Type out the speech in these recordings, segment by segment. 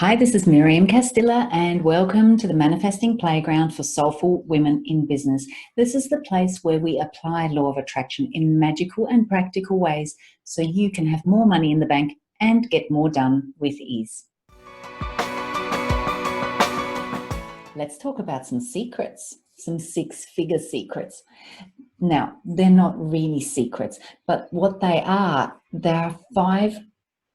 Hi, this is Miriam Castilla, and welcome to the Manifesting Playground for Soulful Women in Business. This is the place where we apply law of attraction in magical and practical ways so you can have more money in the bank and get more done with ease. Let's talk about some secrets, some six-figure secrets. Now, they're not really secrets, but what they are 5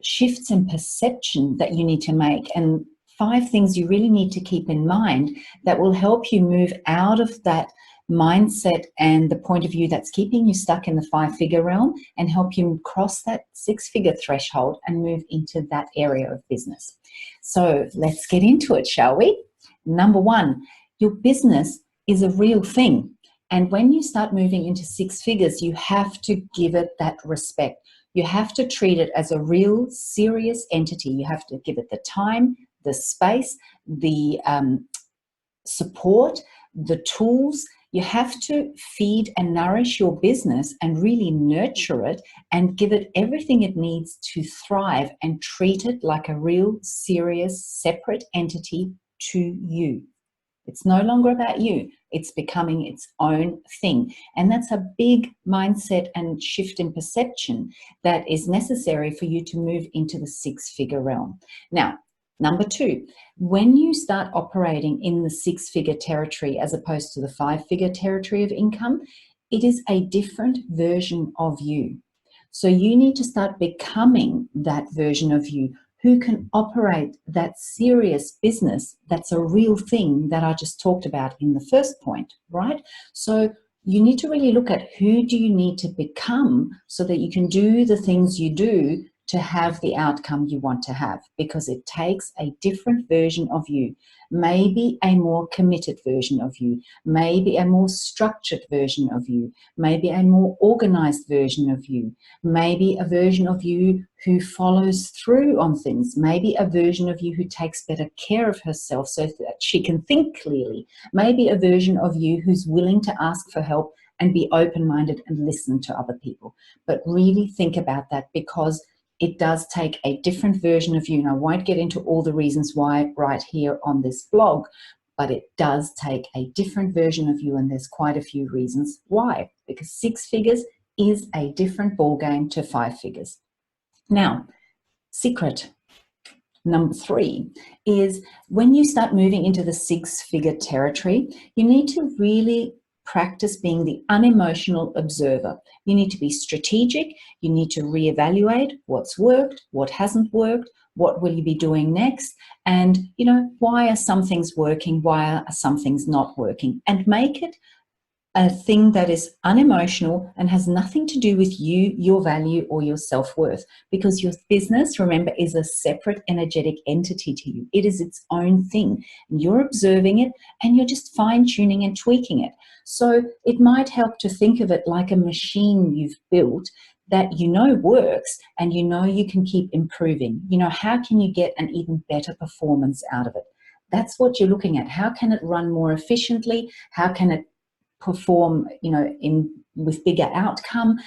shifts in perception that you need to make, and 5 things you really need to keep in mind that will help you move out of that mindset and the point of view that's keeping you stuck in the 5-figure realm and help you cross that 6-figure threshold and move into that area of business. So let's get into it, shall we? Number 1, your business is a real thing. And when you start moving into 6 figures, you have to give it that respect. You have to treat it as a real, serious entity. You have to give it the time, the space, the support, the tools. You have to feed and nourish your business and really nurture it and give it everything it needs to thrive and treat it like a real, serious, separate entity to you. It's no longer about you. It's becoming its own thing. And that's a big mindset and shift in perception that is necessary for you to move into the 6-figure realm. Now, number 2, when you start operating in the 6-figure territory as opposed to the 5-figure territory of income, it is a different version of you. So you need to start becoming that version of you who can operate that serious business that's a real thing that I just talked about in the first point, right? So you need to really look at who do you need to become so that you can do the things you do to have the outcome you want to have, because it takes a different version of you, maybe a more committed version of you, maybe a more structured version of you, maybe a more organized version of you, maybe a version of you who follows through on things, maybe a version of you who takes better care of herself so that she can think clearly, maybe a version of you who's willing to ask for help and be open-minded and listen to other people. But really think about that, because it does take a different version of you. And I won't get into all the reasons why right here on this blog, but it does take a different version of you, and there's quite a few reasons why. Because 6 figures is a different ballgame to 5 figures. Now, secret number 3 is when you start moving into the 6-figure territory, you need to really practice being the unemotional observer. You need to be strategic. You need to reevaluate what's worked, what hasn't worked, what will you be doing next, and why are some things working, why are some things not working, and make it a thing that is unemotional and has nothing to do with you, your value, or your self-worth, because your business, remember, is a separate energetic entity to you. It is its own thing, and you're observing it and you're just fine-tuning and tweaking it. So it might help to think of it like a machine you've built that works, and you can keep improving. How can you get an even better performance out of it? That's what you're looking at. How can it run more efficiently? How can it perform with bigger outcome?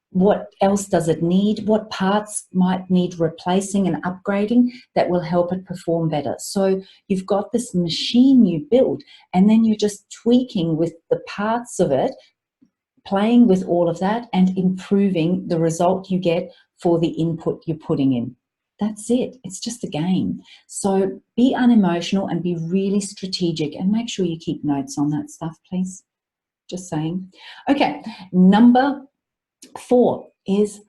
What else does it need? What parts might need replacing and upgrading that will help it perform better? So you've got this machine you built, and then you're just tweaking with the parts of it, playing with all of that and improving the result you get for the input you're putting in. That's it. It's just a game. So be unemotional and be really strategic, and make sure you keep notes on that stuff, please. Just saying. Okay, number 4 is,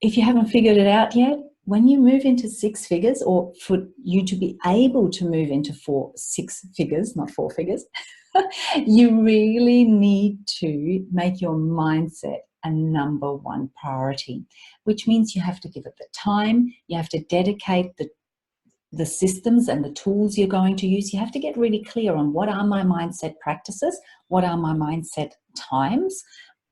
if you haven't figured it out yet, when you move into 6 figures, or for you to be able to move into 6 figures, not 4 figures, you really need to make your mindset a number 1 priority, which means you have to give it the time, you have to dedicate the systems and the tools you're going to use. You have to get really clear on what are my mindset practices, what are my mindset times,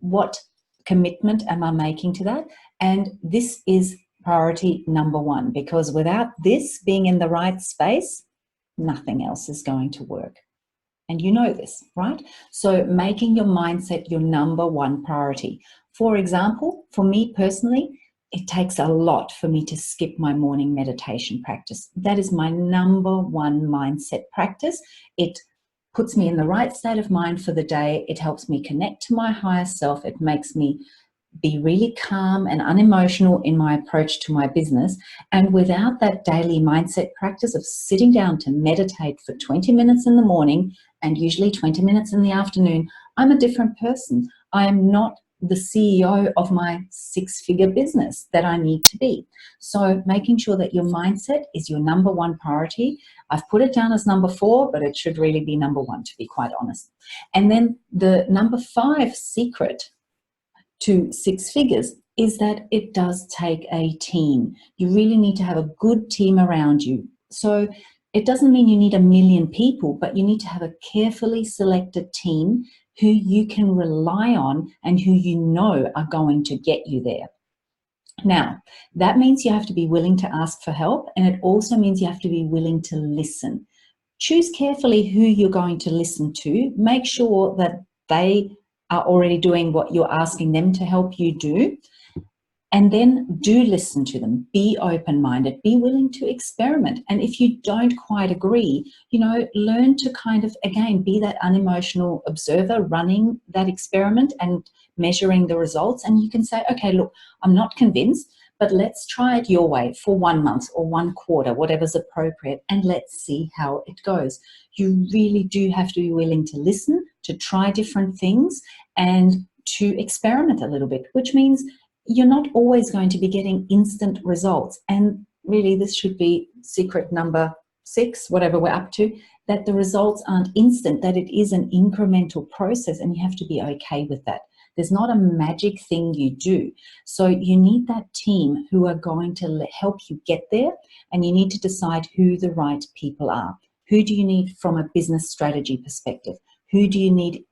what commitment am I making to that, and this is priority number 1, because without this being in the right space, nothing else is going to work. And you know this, right? So making your mindset your number 1 priority. For example, for me personally, it takes a lot for me to skip my morning meditation practice. That is my number one mindset practice. It puts me in the right state of mind for the day. It helps me connect to my higher self. It makes me be really calm and unemotional in my approach to my business. And without that daily mindset practice of sitting down to meditate for 20 minutes in the morning and usually 20 minutes in the afternoon, I'm a different person. I am not the CEO of my six-figure business that I need to be. So making sure that your mindset is your number one priority. I've put it down as number 4, but it should really be number 1, to be quite honest. And then the number 5 secret to 6 figures is that it does take a team. You really need to have a good team around you. So it doesn't mean you need 1 million people, but you need to have a carefully selected team who you can rely on and who you know are going to get you there. Now, that means you have to be willing to ask for help, and it also means you have to be willing to listen. Choose carefully who you're going to listen to. Make sure that they are already doing what you're asking them to help you do. And then do listen to them. Be open-minded. Be willing to experiment. And if you don't quite agree, learn to kind of, again, be that unemotional observer running that experiment and measuring the results. And you can say, okay, look, I'm not convinced, but let's try it your way for 1 month or 1 quarter, whatever's appropriate, and let's see how it goes. You really do have to be willing to listen, to try different things, and to experiment a little bit, which means you're not always going to be getting instant results. And really, this should be secret number 6, whatever we're up to, that the results aren't instant, that it is an incremental process, and you have to be okay with that. There's not a magic thing you do. So you need that team who are going to help you get there, and you need to decide who the right people are. Who do you need from a business strategy perspective? Who do you need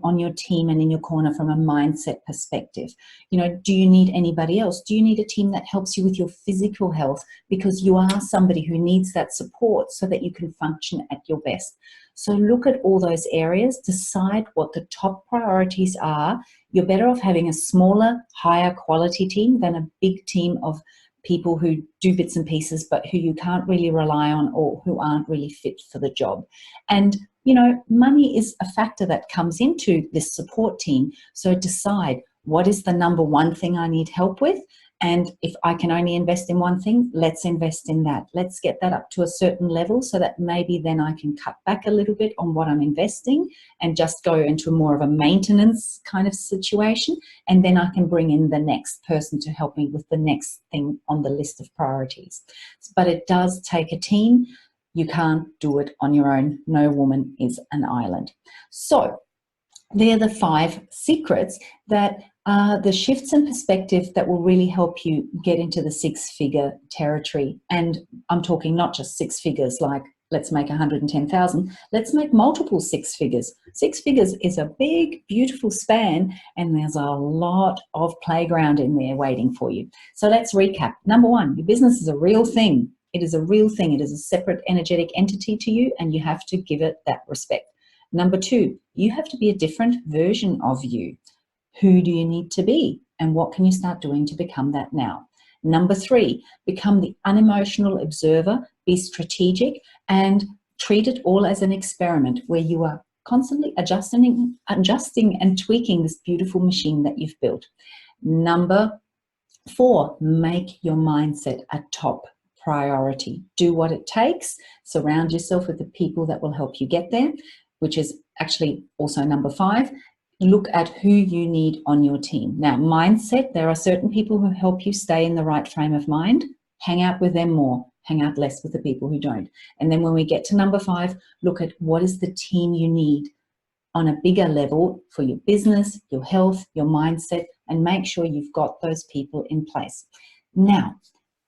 on your team and in your corner from a mindset perspective? Do you need anybody else? Do you need a team that helps you with your physical health, because you are somebody who needs that support so that you can function at your best? So look at all those areas, decide what the top priorities are. You're better off having a smaller, higher quality team than a big team of people who do bits and pieces but who you can't really rely on or who aren't really fit for the job. And money is a factor that comes into this support team. So decide, what is the number 1 thing I need help with? And if I can only invest in one thing, let's invest in that. Let's get that up to a certain level so that maybe then I can cut back a little bit on what I'm investing and just go into more of a maintenance kind of situation. And then I can bring in the next person to help me with the next thing on the list of priorities. But it does take a team. You can't do it on your own. No woman is an island. So they're the 5 secrets that are the shifts in perspective that will really help you get into the 6-figure territory. And I'm talking not just 6 figures like let's make 110,000. Let's make multiple 6 figures. 6 figures is a big, beautiful span, and there's a lot of playground in there waiting for you. So let's recap. Number 1, your business is a real thing. It is a real thing. It is a separate energetic entity to you, and you have to give it that respect. Number 2, you have to be a different version of you. Who do you need to be, and what can you start doing to become that now? Number 3, become the unemotional observer, be strategic, and treat it all as an experiment where you are constantly adjusting and tweaking this beautiful machine that you've built. Number 4, make your mindset a top priority. Do what it takes. Surround yourself with the people that will help you get there, which is actually also number 5. Look at who you need on your team. Now, mindset, there are certain people who help you stay in the right frame of mind. Hang out with them more. Hang out less with the people who don't. And then when we get to number 5, look at what is the team you need on a bigger level for your business, your health, your mindset, and make sure you've got those people in place. Now,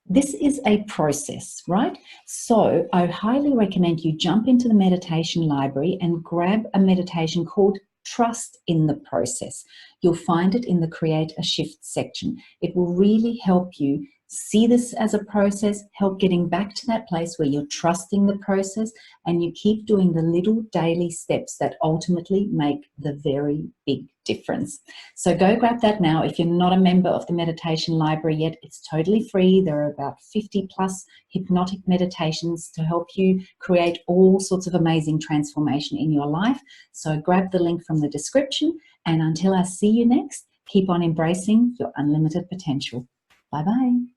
this is a process, right? So I highly recommend you jump into the meditation library and grab a meditation called Trust in the Process. You'll find it in the Create a Shift section. It will really help you see this as a process, help getting back to that place where you're trusting the process and you keep doing the little daily steps that ultimately make the very big difference. So go grab that now. If you're not a member of the meditation library yet, it's totally free. There are about 50 plus hypnotic meditations to help you create all sorts of amazing transformation in your life. So grab the link from the description, and until I see you next, keep on embracing your unlimited potential. Bye-bye.